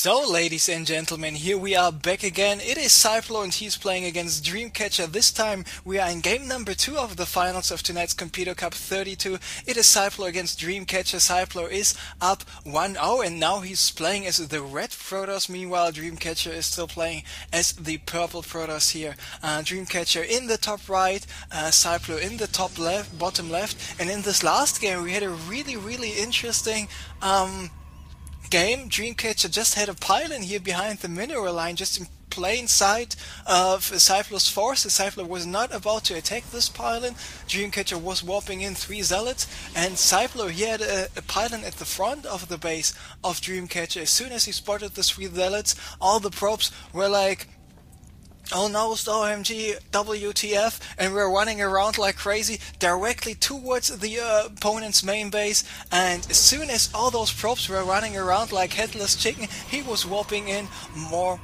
So, ladies and gentlemen, here we are back again. It is Seiplo and he's playing against Dreamcatcher. This time we are in game number 2 of the finals of tonight's Competo Cup 32. It is Seiplo against Dreamcatcher. Seiplo is up 1-0 and now he's playing as the red Protoss. Meanwhile, Dreamcatcher is still playing as the purple Protoss here. Dreamcatcher in the top right, Seiplo in the top left, bottom left. And in this last game we had a really interesting game. Dreamcatcher just had a pylon here behind the mineral line, just in plain sight of Seiplo's forces. Seiplo was not about to attack this pylon. Dreamcatcher was warping in 3 zealots, and Seiplo, he had a pylon at the front of the base of Dreamcatcher. As soon as he spotted the 3 zealots, all the probes were like, "Oh no, it's OMG, WTF," and we're running around like crazy directly towards the opponent's main base. And as soon as all those probes were running around like headless chicken, he was warping in more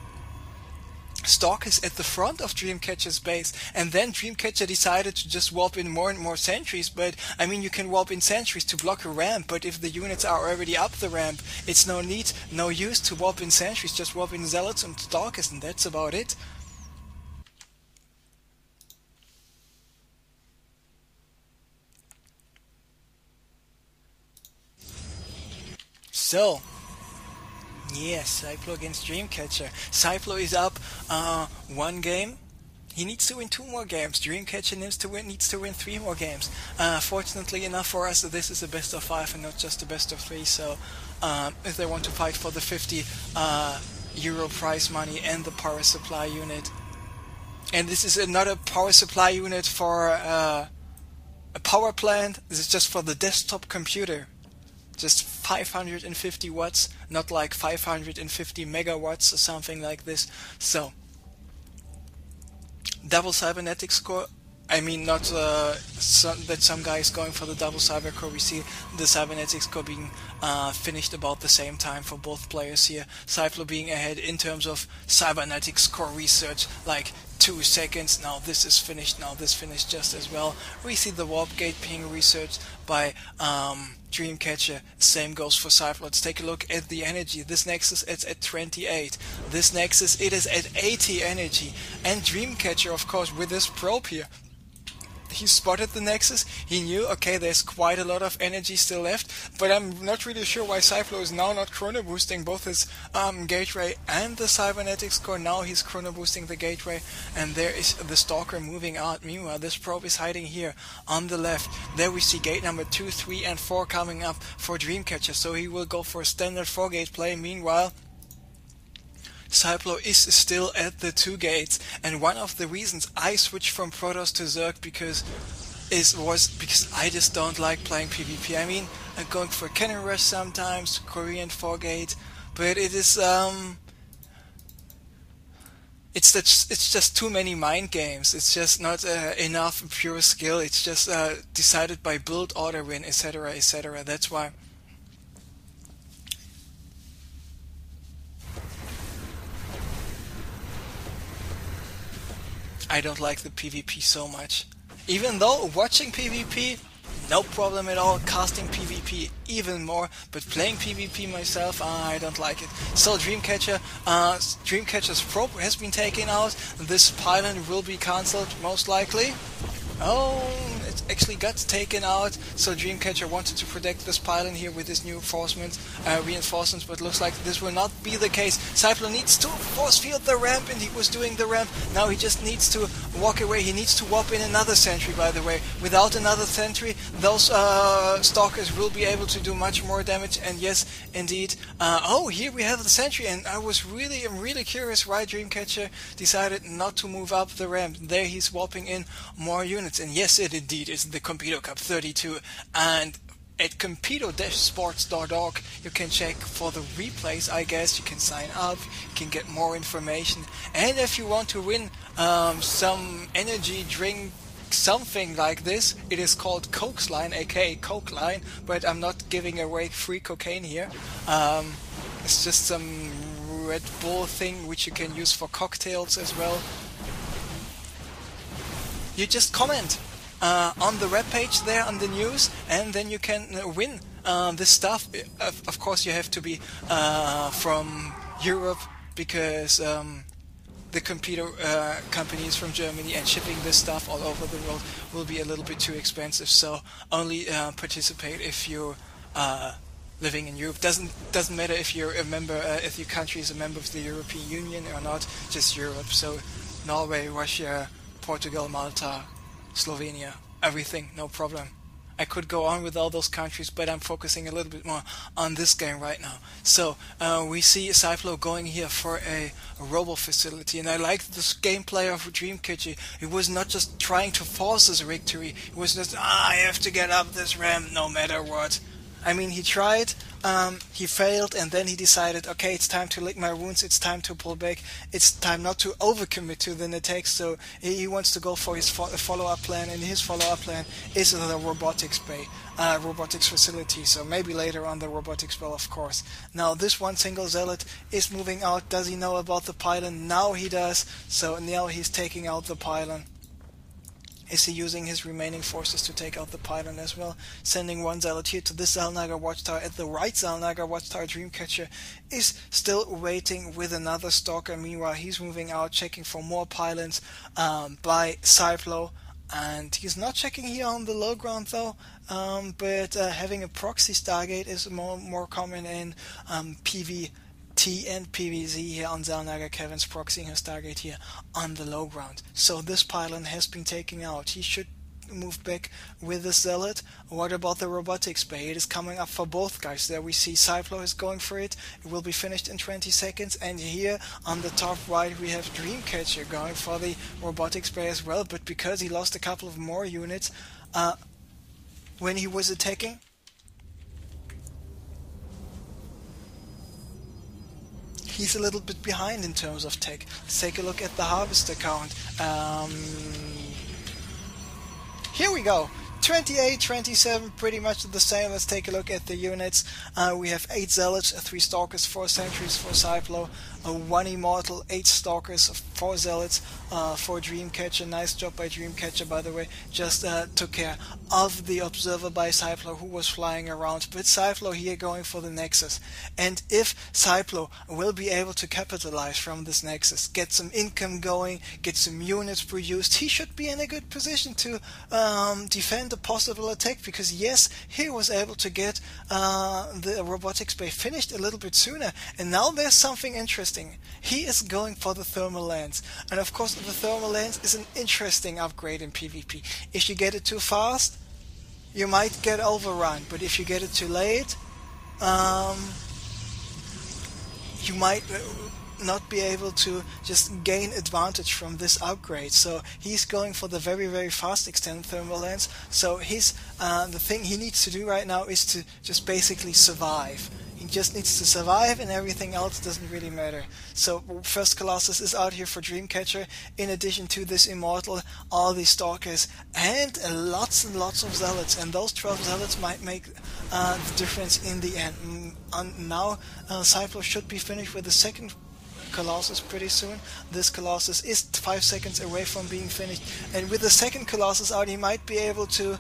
stalkers at the front of Dreamcatcher's base, and then Dreamcatcher decided to just warp in more and more sentries. But I mean, you can warp in sentries to block a ramp, but if the units are already up the ramp, it's no use to warp in sentries. Just warp in zealots and stalkers, and that's about it. So, yes, Seiplo against Dreamcatcher. Seiplo is up 1 game. He needs to win 2 more games. Dreamcatcher needs to win 3 more games. Fortunately enough for us, this is a best of 5 and not just a best of 3. So, if they want to fight for the 50 euro prize money and the power supply unit, and this is not a power supply unit for a power plant. This is just for the desktop computer. Just 550 watts, not like 550 megawatts or something like this. So, double cybernetics core. I mean, not that some guy is going for the double cyber core. We see the cybernetics core being finished about the same time for both players here. Seiplo being ahead in terms of cybernetics core research, like 2 seconds. Now this is finished, now this finished just as well. We see the warp gate being researched by Dreamcatcher. Same goes for Seiplo. Let's take a look at the energy. This Nexus is at 28. This Nexus, it is at 80 energy. And Dreamcatcher, of course, with this probe here, he spotted the Nexus. He knew, okay, there's quite a lot of energy still left, but I'm not really sure why Seiplo is now not chrono boosting both his gateway and the cybernetics core. Now he's chrono boosting the gateway, and there is the stalker moving out. Meanwhile, this probe is hiding here on the left. There we see gate number 2, 3, and 4 coming up for Dreamcatcher, so he will go for a standard 4-gate play. Meanwhile, Seiplo is still at the 2 gates, and one of the reasons I switched from Protoss to Zerg was because I just don't like playing PvP. I mean, I'm going for Cannon Rush sometimes, Korean 4-gate, but it is it's just too many mind games. It's just not enough pure skill. It's just decided by build order win, etc., etc. That's why I don't like the PvP so much. Even though watching PvP, no problem at all. Casting PvP, even more. But playing PvP myself, I don't like it. So Dreamcatcher's probe has been taken out. This pylon will be cancelled, most likely. Oh, it actually got taken out. So Dreamcatcher wanted to protect this pylon here with his new reinforcements, but looks like this will not be the case. Seiplo needs to force field the ramp, and he was doing the ramp. Now he just needs to walk away. He needs to warp in another sentry, by the way. Without another sentry, those stalkers will be able to do much more damage. And yes, indeed. Oh, here we have the sentry, and I'm really curious why Dreamcatcher decided not to move up the ramp. There he's warping in more units. And yes, it indeed is the Competo Cup 32, and at competo-sports.org you can check for the replays. I guess you can sign up, you can get more information, and if you want to win some energy drink, something like this, it is called Coke's Line, aka Coke Line, but I'm not giving away free cocaine here. It's just some Red Bull thing which you can use for cocktails as well. You just comment on the web page there on the news, and then you can win this stuff. Of course, you have to be from Europe because the computer companies from Germany, and shipping this stuff all over the world will be a little bit too expensive. So only participate if you're living in Europe. Doesn't matter if you're a member, if your country is a member of the European Union or not. Just Europe. So Norway, Russia, Portugal, Malta, Slovenia, everything, no problem. I could go on with all those countries, but I'm focusing a little bit more on this game right now. So we see Seiplo going here for a robo facility, and I like this gameplay of Dreamcatcher. It was not just trying to force his victory. It was just, I have to get up this ramp no matter what. I mean, he tried, he failed, and then he decided, okay, it's time to lick my wounds, it's time to pull back, it's time not to overcommit to the attack, so he wants to go for his follow-up plan, and his follow-up plan is the robotics bay, robotics facility, so maybe later on the robotics bay, of course. Now, this one single zealot is moving out. Does he know about the pylon? Now he does, so now he's taking out the pylon. Is he using his remaining forces to take out the pylon as well? Sending one zealot here to this Zalnagar watchtower. At the right Zalnagar watchtower, Dreamcatcher is still waiting with another stalker. Meanwhile, he's moving out, checking for more pylons by Seiplo. And he's not checking here on the low ground though, but having a proxy Stargate is more common in PvT and PvZ here on Zalnagar. Kevin's proxying his Stargate here on the low ground. So this pylon has been taken out. He should move back with the zealot. What about the robotics bay? It is coming up for both guys. There we see Seiplo is going for it. It will be finished in 20 seconds. And here on the top right we have Dreamcatcher going for the robotics bay as well. But because he lost a couple of more units when he was attacking, he's a little bit behind in terms of tech. Let's take a look at the harvester count. Here we go. 28, 27, pretty much the same. Let's take a look at the units. We have 8 zealots, 3 stalkers, 4 sentries for Seiplo, 1 immortal, 8 stalkers, 4 zealots for Dreamcatcher. Nice job by Dreamcatcher, by the way. Just took care of the observer by Seiplo, who was flying around. But Seiplo here going for the Nexus. And if Seiplo will be able to capitalize from this Nexus, get some income going, get some units produced, he should be in a good position to defend a possible attack, because yes, he was able to get the robotics bay finished a little bit sooner, and now there's something interesting. He is going for the thermal lens, and of course the thermal lens is an interesting upgrade in PvP. If you get it too fast, you might get overrun, but if you get it too late, you might not be able to just gain advantage from this upgrade. So he's going for the very, very fast extended thermal lens. So his the thing he needs to do right now is to just basically survive. He just needs to survive, and everything else doesn't really matter. So first Colossus is out here for Dreamcatcher. In addition to this immortal, all these stalkers, and lots of zealots. And those 12 zealots might make the difference in the end. Now Seiplo should be finished with the second Colossus pretty soon. This Colossus is 5 seconds away from being finished, and with the second Colossus out, he might be able to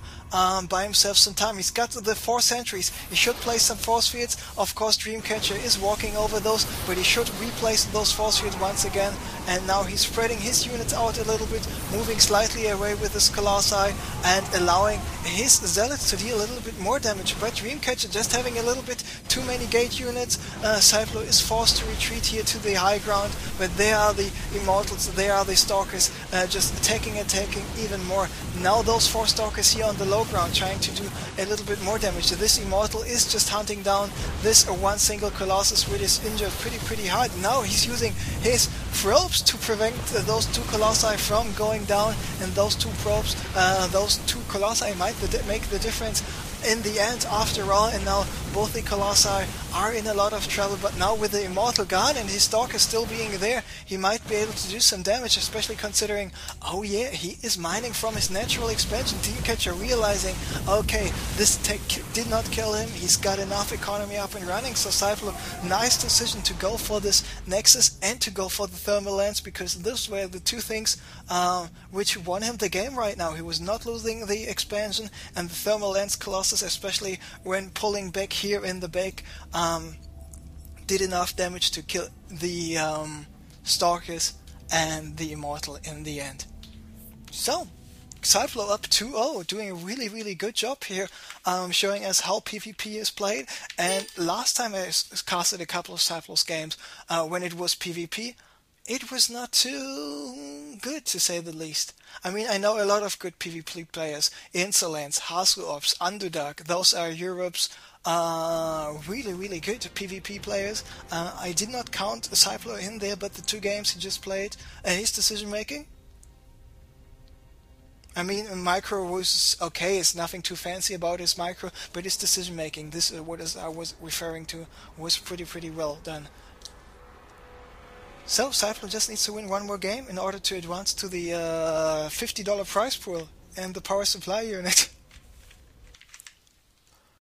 buy himself some time. He's got the 4 sentries. He should place some force fields. Of course, Dreamcatcher is walking over those, but he should replace those force fields once again. And now he's spreading his units out a little bit, moving slightly away with his Colossi, and allowing his zealots to deal a little bit more damage. But Dreamcatcher just having a little bit too many gate units. Seiplo is forced to retreat here to the high ground, but there are the immortals, there are the stalkers, just attacking even more. Now those 4 stalkers here on the low ground trying to do a little bit more damage. So this immortal is just hunting down this one single Colossus, which is injured pretty hard. Now he's using his probes to prevent those 2 Colossi from going down, and those 2 probes, those 2 Colossi might make the difference in the end after all. And now both the Colossi are in a lot of trouble, but now with the immortal gone and his stalker still being there, he might be able to do some damage, especially considering, oh yeah, he is mining from his natural expansion. Dreamcatcher realizing, okay, this tech did not kill him, he's got enough economy up and running. So Seiplo, nice decision to go for this Nexus and to go for the thermal lens, because those were the 2 things which won him the game right now. He was not losing the expansion, and the thermal lens Colossus, especially when pulling back here in the back, did enough damage to kill the Stalkers and the Immortal in the end. So, Seiplo up 2-0, doing a really good job here, showing us how PvP is played. And last time I casted a couple of Seiplo's games, when it was PvP, it was not too good, to say the least. I mean, I know a lot of good PvP players, Insolence, Hasuops, Underdog, those are Europe's really good PvP players. I did not count Seiplo in there, but the 2 games he just played, his decision making, I mean, micro was okay, it's nothing too fancy about his micro, but his decision making, this is what I was referring to, was pretty well done. So, Seiplo just needs to win 1 more game in order to advance to the $50 prize pool and the power supply unit.